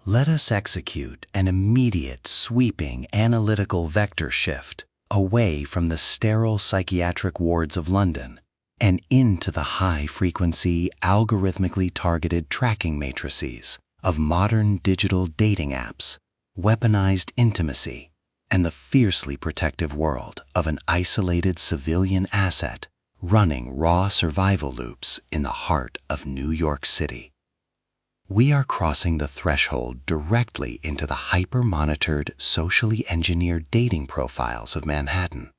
Let us execute an immediate, sweeping, analytical vector shift away from the sterile psychiatric wards of London and into the high-frequency, algorithmically targeted tracking matrices of modern digital dating apps, weaponized intimacy, and the fiercely protective world of an isolated civilian asset running raw survival loops in the heart of New York City. We are crossing the threshold directly into the hyper-monitored, socially engineered dating profiles of Manhattan,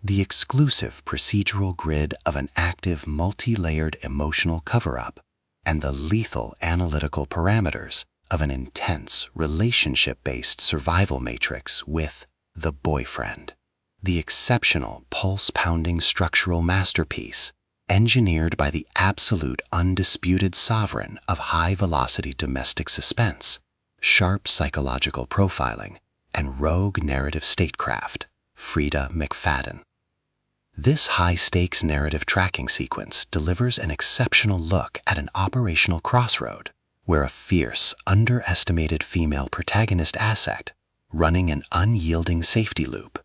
the exclusive procedural grid of an active, multi-layered emotional cover-up, and the lethal analytical parameters of an intense, relationship-based survival matrix with the boyfriend, the exceptional, pulse-pounding structural masterpiece engineered by the absolute undisputed sovereign of high-velocity domestic suspense, sharp psychological profiling, and rogue narrative statecraft, Freida McFadden. This high-stakes narrative tracking sequence delivers an exceptional look at an operational crossroad where a fierce, underestimated female protagonist asset running an unyielding safety loop,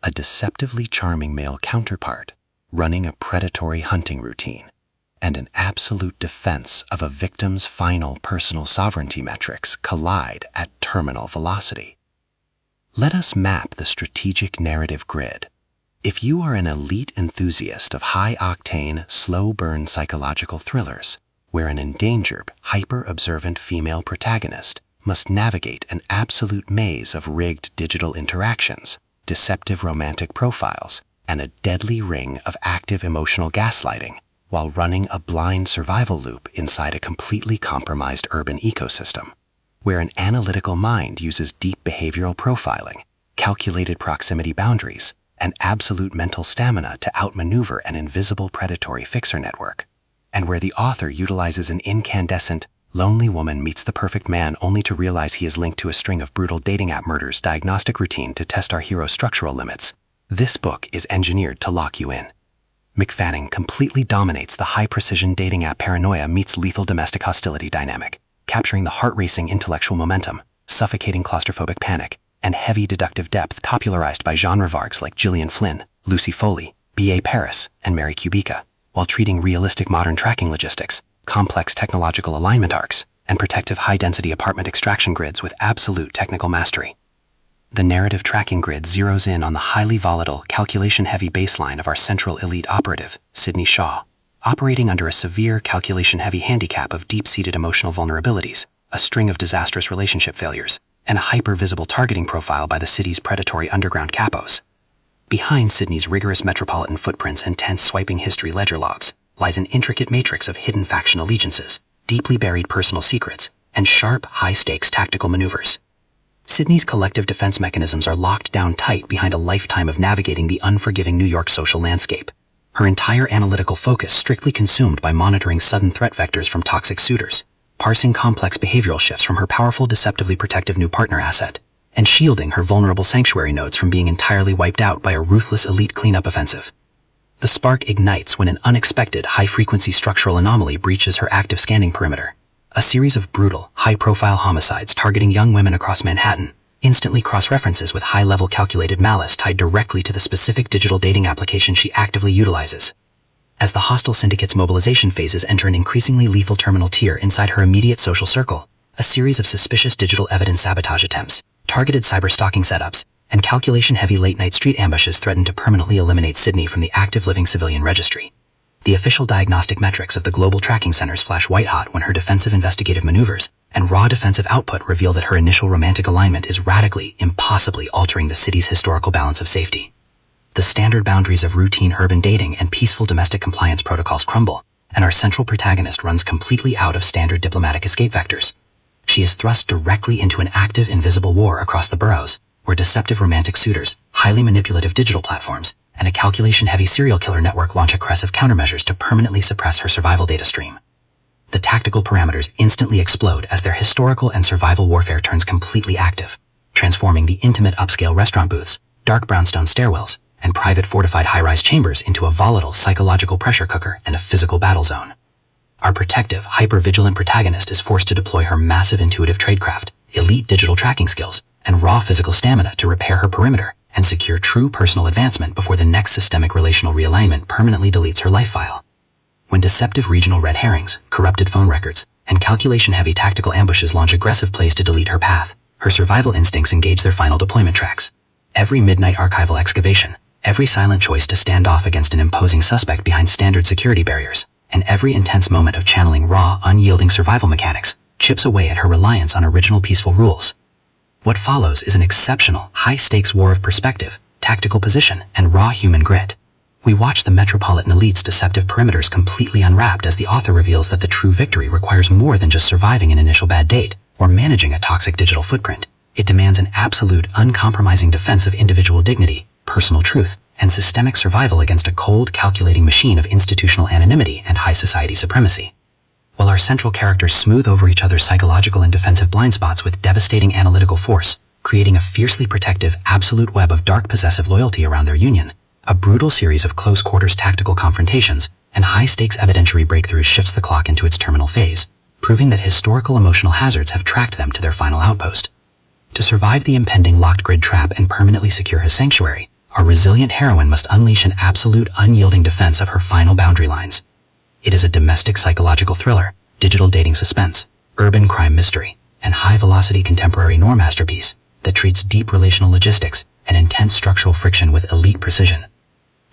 a deceptively charming male counterpart running a predatory hunting routine, and an absolute defense of a victim's final personal sovereignty metrics collide at terminal velocity. Let us map the strategic narrative grid. If you are an elite enthusiast of high-octane, slow-burn psychological thrillers, where an endangered, hyper-observant female protagonist must navigate an absolute maze of rigged digital interactions, deceptive romantic profiles, and a deadly ring of active emotional gaslighting while running a blind survival loop inside a completely compromised urban ecosystem, where an analytical mind uses deep behavioral profiling, calculated proximity boundaries, and absolute mental stamina to outmaneuver an invisible predatory fixer network, and where the author utilizes an incandescent, lonely woman meets the perfect man only to realize he is linked to a string of brutal dating app murders diagnostic routine to test our hero's structural limits. This book is engineered to lock you in. McFadden completely dominates the high-precision dating app paranoia meets lethal domestic hostility dynamic, capturing the heart-racing intellectual momentum, suffocating claustrophobic panic, and heavy deductive depth popularized by genre vargs like Gillian Flynn, Lucy Foley, B.A. Paris, and Mary Kubica, while treating realistic modern tracking logistics, complex technological alignment arcs, and protective high-density apartment extraction grids with absolute technical mastery. The narrative tracking grid zeroes in on the highly volatile, calculation-heavy baseline of our central elite operative, Sydney Shaw, operating under a severe calculation-heavy handicap of deep-seated emotional vulnerabilities, a string of disastrous relationship failures, and a hyper-visible targeting profile by the city's predatory underground capos. Behind Sydney's rigorous metropolitan footprints and tense swiping history ledger logs lies an intricate matrix of hidden faction allegiances, deeply buried personal secrets, and sharp, high-stakes tactical maneuvers. Sydney's collective defense mechanisms are locked down tight behind a lifetime of navigating the unforgiving New York social landscape, her entire analytical focus strictly consumed by monitoring sudden threat vectors from toxic suitors, parsing complex behavioral shifts from her powerful, deceptively protective new partner asset, and shielding her vulnerable sanctuary nodes from being entirely wiped out by a ruthless elite cleanup offensive. The spark ignites when an unexpected, high-frequency structural anomaly breaches her active scanning perimeter. A series of brutal, high-profile homicides targeting young women across Manhattan instantly cross-references with high-level calculated malice tied directly to the specific digital dating application she actively utilizes. As the hostile syndicate's mobilization phases enter an increasingly lethal terminal tier inside her immediate social circle, a series of suspicious digital evidence sabotage attempts, targeted cyber-stalking setups, and calculation-heavy late-night street ambushes threaten to permanently eliminate Sydney from the active living civilian registry. The official diagnostic metrics of the global tracking centers flash white-hot when her defensive investigative maneuvers and raw defensive output reveal that her initial romantic alignment is radically, impossibly altering the city's historical balance of safety. The standard boundaries of routine urban dating and peaceful domestic compliance protocols crumble, and our central protagonist runs completely out of standard diplomatic escape vectors. She is thrust directly into an active, invisible war across the boroughs, where deceptive romantic suitors, highly manipulative digital platforms, and a calculation-heavy serial killer network launch aggressive countermeasures to permanently suppress her survival data stream. The tactical parameters instantly explode as their historical and survival warfare turns completely active, transforming the intimate upscale restaurant booths, dark brownstone stairwells, and private fortified high-rise chambers into a volatile psychological pressure cooker and a physical battle zone. Our protective, hyper-vigilant protagonist is forced to deploy her massive intuitive tradecraft, elite elite digital tracking skills, and raw physical stamina to repair her perimeter and secure true personal advancement before the next systemic relational realignment permanently deletes her life file. When deceptive regional red herrings, corrupted phone records, and calculation-heavy tactical ambushes launch aggressive plays to delete her path, her survival instincts engage their final deployment tracks. Every midnight archival excavation, every silent choice to stand off against an imposing suspect behind standard security barriers, and every intense moment of channeling raw, unyielding survival mechanics chips away at her reliance on original peaceful rules. What follows is an exceptional, high-stakes war of perspective, tactical position, and raw human grit. We watch the metropolitan elite's deceptive perimeters completely unwrapped as the author reveals that the true victory requires more than just surviving an initial bad date or managing a toxic digital footprint. It demands an absolute, uncompromising defense of individual dignity, personal truth, and systemic survival against a cold, calculating machine of institutional anonymity and high society supremacy. While our central characters smooth over each other's psychological and defensive blind spots with devastating analytical force, creating a fiercely protective, absolute web of dark possessive loyalty around their union, a brutal series of close-quarters tactical confrontations and high-stakes evidentiary breakthroughs shifts the clock into its terminal phase, proving that historical emotional hazards have tracked them to their final outpost. To survive the impending locked grid trap and permanently secure his sanctuary, our resilient heroine must unleash an absolute, unyielding defense of her final boundary lines. It is a domestic psychological thriller, digital dating suspense, urban crime mystery, and high-velocity contemporary noir masterpiece that treats deep relational logistics and intense structural friction with elite precision.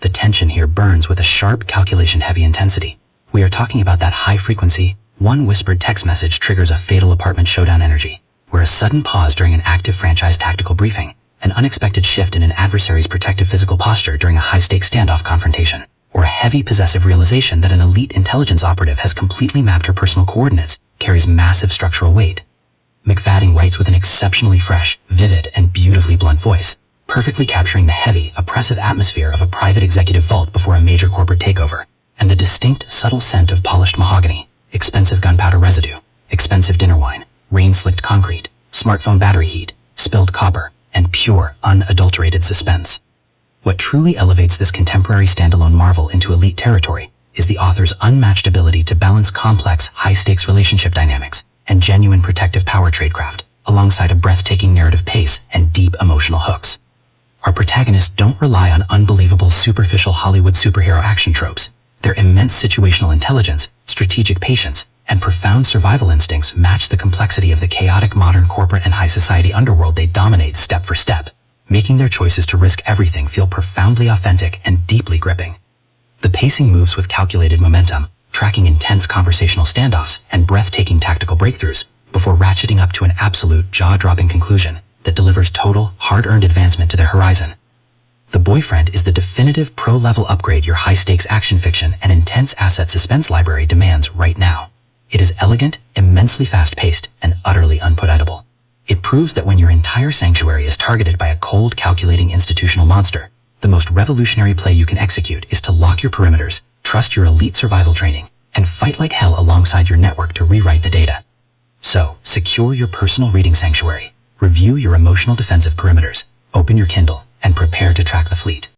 The tension here burns with a sharp, calculation-heavy intensity. We are talking about that high-frequency, one whispered text message triggers a fatal apartment showdown energy, where a sudden pause during an active franchise tactical briefing, an unexpected shift in an adversary's protective physical posture during a high-stakes standoff confrontation, or a heavy possessive realization that an elite intelligence operative has completely mapped her personal coordinates, carries massive structural weight. McFadden writes with an exceptionally fresh, vivid, and beautifully blunt voice, perfectly capturing the heavy, oppressive atmosphere of a private executive vault before a major corporate takeover, and the distinct, subtle scent of polished mahogany, expensive gunpowder residue, expensive dinner wine, rain-slicked concrete, smartphone battery heat, spilled copper, and pure, unadulterated suspense. What truly elevates this contemporary standalone marvel into elite territory is the author's unmatched ability to balance complex, high-stakes relationship dynamics and genuine protective power tradecraft, alongside a breathtaking narrative pace and deep emotional hooks. Our protagonists don't rely on unbelievable, superficial Hollywood superhero action tropes. Their immense situational intelligence, strategic patience, and profound survival instincts match the complexity of the chaotic modern corporate and high society underworld they dominate step for step, making their choices to risk everything feel profoundly authentic and deeply gripping. The pacing moves with calculated momentum, tracking intense conversational standoffs and breathtaking tactical breakthroughs, before ratcheting up to an absolute, jaw-dropping conclusion that delivers total, hard-earned advancement to their horizon. The Boyfriend is the definitive pro-level upgrade your high-stakes action fiction and intense asset suspense library demands right now. It is elegant, immensely fast-paced, and utterly unputdownable. It proves that when your entire sanctuary is targeted by a cold, calculating institutional monster, the most revolutionary play you can execute is to lock your perimeters, trust your elite survival training, and fight like hell alongside your network to rewrite the data. So, secure your personal reading sanctuary, review your emotional defensive perimeters, open your Kindle, and prepare to track the fleet.